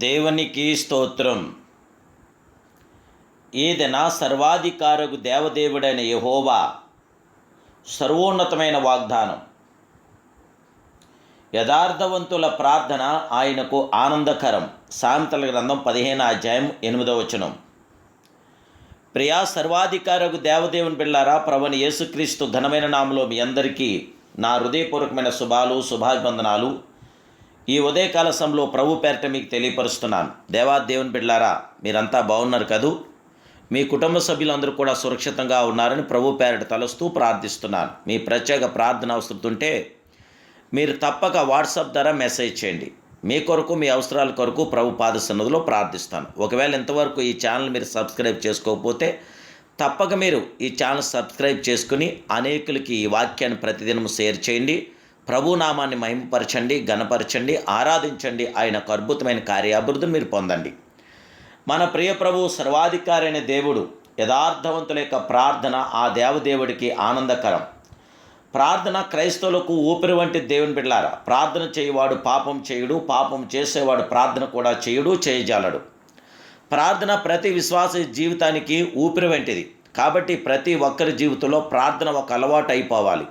దేవునికి స్తోత్రం. ఏదైనా సర్వాధికారకు దేవదేవుడైన యెహోవా సర్వోన్నతమైన వాగ్దానం. యథార్థవంతుల ప్రార్థన ఆయనకు ఆనందకరం. సామెతల గ్రంథం 15:8. ప్రియా సర్వాధికారకు దేవదేవుని బిళ్ళారా, ప్రభువైన యేసుక్రీస్తు ఘనమైన నామములో మీ అందరికీ నా హృదయపూర్వకమైన శుభాభివందనాలు. ఈ ఉదయకాల సమయంలో ప్రభు పేరిట మీకు తెలియపరుస్తున్నాను. దేవాదేవుని బిడ్డలారా, మీరంతా బాగున్నారు కదూ? మీ కుటుంబ సభ్యులందరూ కూడా సురక్షితంగా ఉన్నారని ప్రభు పేరిట తలుస్తూ ప్రార్థిస్తున్నాను. మీ ప్రత్యేక ప్రార్థన అవసరం ఉంటే మీరు తప్పక వాట్సాప్ ద్వారా మెసేజ్ చేయండి. మీ కొరకు, మీ అవసరాల కొరకు ప్రభు పాద సన్నిధిలో ప్రార్థిస్తాను. ఒకవేళ ఇంతవరకు ఈ ఛానల్ మీరు సబ్స్క్రైబ్ చేసుకోకపోతే తప్పక మీరు ఈ ఛానల్ సబ్స్క్రైబ్ చేసుకుని అనేకులకి ఈ వాక్యాన్ని ప్రతిదినం షేర్ చేయండి. ప్రభు నామాన్ని మహిమపరచండి, ఘనపరచండి, ఆరాధించండి. ఆయనకు అద్భుతమైన కార్యాభివృద్ధిని మీరు పొందండి. మన ప్రియ ప్రభు సర్వాధికారి అయిన దేవుడు, యథార్థవంతుల యొక్క ప్రార్థన ఆ దేవదేవుడికి ఆనందకరం. ప్రార్థన క్రైస్తవులకు ఊపిరి వంటి దేవుని బిడ్డలారా. ప్రార్థన చేయవాడు పాపం చేయుడు, పాపం చేసేవాడు ప్రార్థన కూడా చేయుడు, చేయజాలడు. ప్రార్థన ప్రతి విశ్వాస జీవితానికి ఊపిరి వంటిది. కాబట్టి ప్రతి ఒక్కరి జీవితంలో ప్రార్థన ఒక అలవాటు అయిపోవాలి.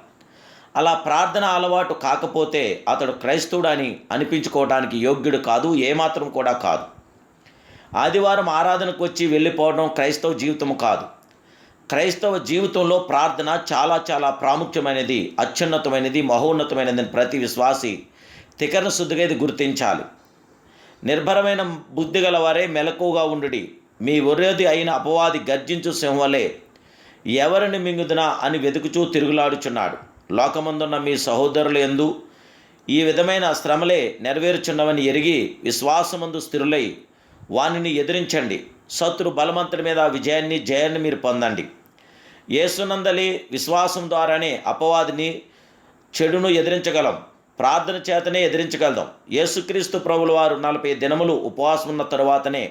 అలా ప్రార్థన అలవాటు కాకపోతే అతడు క్రైస్తవుడు అని అనిపించుకోవడానికి యోగ్యుడు కాదు, ఏమాత్రం కూడా కాదు. ఆదివారం ఆరాధనకు వచ్చి వెళ్ళిపోవడం క్రైస్తవ జీవితం కాదు. క్రైస్తవ జీవితంలో ప్రార్థన చాలా చాలా ప్రాముఖ్యమైనది, అత్యున్నతమైనది, మహోన్నతమైనది. ప్రతి విశ్వాసి తికరణ శుద్ధిగా ఇది గుర్తించాలి. నిర్భరమైన బుద్ధి గలవారే మెలకువగా ఉండుడి. మీ విరోధి అయిన అపవాది గర్జించు సింహవలే ఎవరిని మింగుదునా అని వెతుకుచూ తిరుగులాడుచున్నాడు. లోకమందున్న మీ సహోదరులు యందు ఈ విధమైన శ్రమలే నెరవేరుచున్నవని ఎరిగి విశ్వాసమందు స్థిరులై వానిని ఎదిరించండి. శత్రు బలవంతుడి మీద జయాన్ని మీరు పొందండి. యేసునందలి విశ్వాసం ద్వారానే అపవాదిని, చెడును ఎదిరించగలం. ప్రార్థన చేతనే ఎదిరించగలం. యేసుక్రీస్తు ప్రభుల వారు 40 దినములు ఉపవాసం ఉన్న తరువాతనే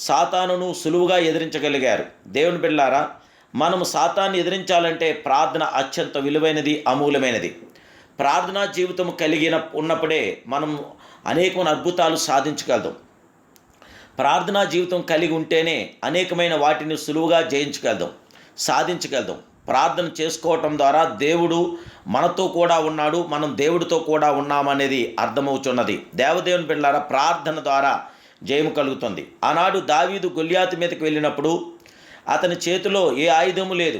సాతానును సులువుగా ఎదిరించగలిగారు. దేవుని బిడ్డలారా, మనము సాతాన్ని ఎదిరించాలంటే ప్రార్థన అత్యంత విలువైనది, అమూల్యమైనది. ప్రార్థనా జీవితం ఉన్నప్పుడే మనం అనేకమైన అద్భుతాలు సాధించగలుగుతాం. ప్రార్థనా జీవితం కలిగి ఉంటేనే అనేకమైన వాటిని సులువుగా జయించగలుగుతాం, సాధించగలుగుతాం. ప్రార్థన చేసుకోవటం ద్వారా దేవుడు మనతో కూడా ఉన్నాడు, మనం దేవుడితో కూడా ఉన్నామనేది అర్థమవుతున్నది. దేవదేవుని బిడ్డలారా, ప్రార్థన ద్వారా జయము కలుగుతుంది. ఆనాడు దావీదు గొల్యాతు మీదకి వెళ్ళినప్పుడు అతని చేతిలో ఏ ఆయుధము లేదు.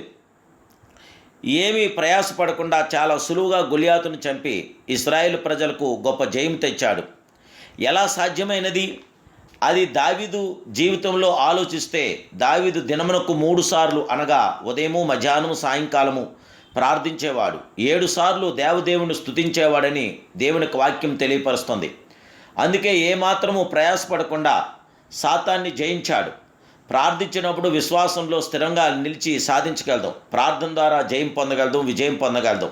ఏమీ ప్రయాసపడకుండా చాలా సులువుగా గొల్యాతును చంపి ఇశ్రాయేలు ప్రజలకు గొప్ప జయం తెచ్చాడు. ఎలా సాధ్యమైనది? అది దావీదు జీవితంలో ఆలోచిస్తే దావీదు దినమునకు 3 సార్లు, అనగా ఉదయము, మధ్యాహ్నము, సాయంకాలము ప్రార్థించేవాడు. 7 సార్లు దేవదేవుని స్తుతించేవాడని దేవునికి వాక్యం తెలియపరుస్తుంది. అందుకే ఏమాత్రము ప్రయాసపడకుండా సాతాన్ని జయించాడు. ప్రార్థించినప్పుడు విశ్వాసంలో స్థిరంగా నిలిచి సాధించగలదాం. ప్రార్థన ద్వారా జయం పొందగలదాం, విజయం పొందగలదాం.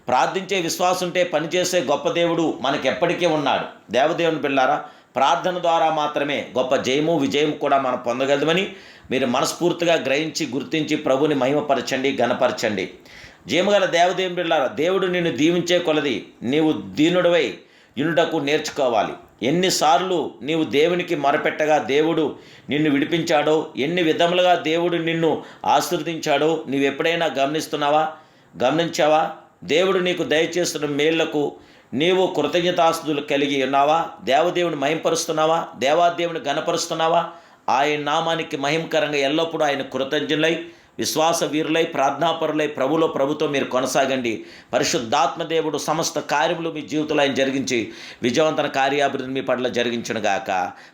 ప్రార్థించే విశ్వాసం ఉంటే పనిచేసే గొప్ప దేవుడు మనకెప్పటికీ ఉన్నాడు. దేవదేవుని బిడ్డలారా, ప్రార్థన ద్వారా మాత్రమే గొప్ప జయము, విజయం కూడా మనం పొందగలమని మీరు మనస్ఫూర్తిగా గ్రహించి, గుర్తించి ప్రభుని మహిమపరచండి, ఘనపరచండి. జయముగల దేవదేవుని బిడ్డలారా, దేవుడు నిన్ను దీవించే కొలది నీవు దీనుడివై యునుటకు నేర్చుకోవాలి. ఎన్నిసార్లు నీవు దేవునికి మొరపెట్టగా దేవుడు నిన్ను విడిపించాడో, ఎన్ని విధములుగా దేవుడు నిన్ను ఆశీర్వదించాడో నీవు ఎప్పుడైనా గమనించావా? దేవుడు నీకు దయచేస్తున్న మేళ్లకు నీవు కృతజ్ఞతాస్తుతులు కలిగి ఉన్నావా? దేవదేవుని మహింపరుస్తున్నావా? దేవాదేవుని ఘనపరుస్తున్నావా? ఆయన నామానికి మహిమకరంగా ఎల్లప్పుడూ ఆయన కృతజ్ఞులై, విశ్వాస వీరులై, ప్రార్థనాపరులై ప్రభుతో మీరు కొనసాగండి. పరిశుద్ధాత్మదేవుడు సమస్త కార్యములు మీ జీవితంలో ఆయన జరిగించి విజయవంతన కార్యాభివృద్ధిని మీ పట్ల జరిగించునుగాక.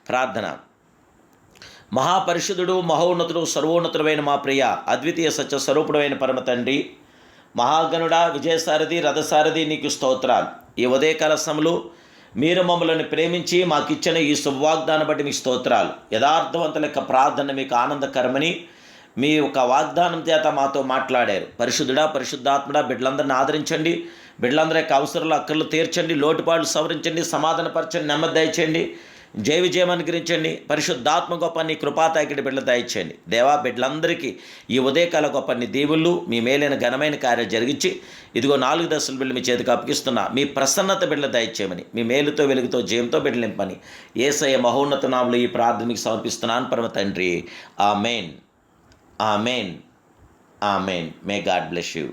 ప్రార్థన. మహాపరిశుద్ధుడు, మహోన్నతుడు, సర్వోన్నతుడైన మా ప్రియ అద్వితీయ సత్య స్వరూపుడైన పరమ తండ్రి, మహాగణుడా, విజయసారథి, రథసారథి, నీకు స్తోత్రాలు. ఈ ఉదయకాల సమయంలో మీరు మమ్మల్ని ప్రేమించి మాకిచ్చిన ఈ శుభవాగ్దానం బట్టి మీకు స్తోత్రాలు. యథార్థవంతుల యొక్క ప్రార్థన మీకు ఆనందకరమని మీ యొక్క వాగ్దానం చేత మాతో మాట్లాడారు. పరిశుద్ధుడా, పరిశుద్ధాత్ముడా, బిడ్డలందరిని ఆదరించండి. బిడ్డలందరి యొక్క అవసరాలు, అక్కర్లు తీర్చండి. లోటుపాట్లు సవరించండి, సమాధానపరచండి, నెమ్మది దయచేయండి. జయ విజయం అనుగ్రహించండి. పరిశుద్ధాత్మ గొప్ప నీ కృపాతాకిడి బిడ్డలు దయచేయండి. దేవా, బిడ్డలందరికీ ఈ ఉదయకాల గొప్ప నీ దీవుళ్ళు, మీ మేలైన ఘనమైన కార్యాలు జరిగించి ఇదిగో 4 దశల బిడ్డలు మీ చేతికి అప్పగిస్తున్నా. మీ ప్రసన్నత బిడ్డలు దయచేయమని, మీ మేలుతో వెలుగుతో జయంతో బిడ్డలు నింపని యేసయ్య మహోన్నత నామములో ఈ ప్రార్థనకి సమర్పిస్తున్నాను పరమ తండ్రి. Amen, amen, amen. May God bless you.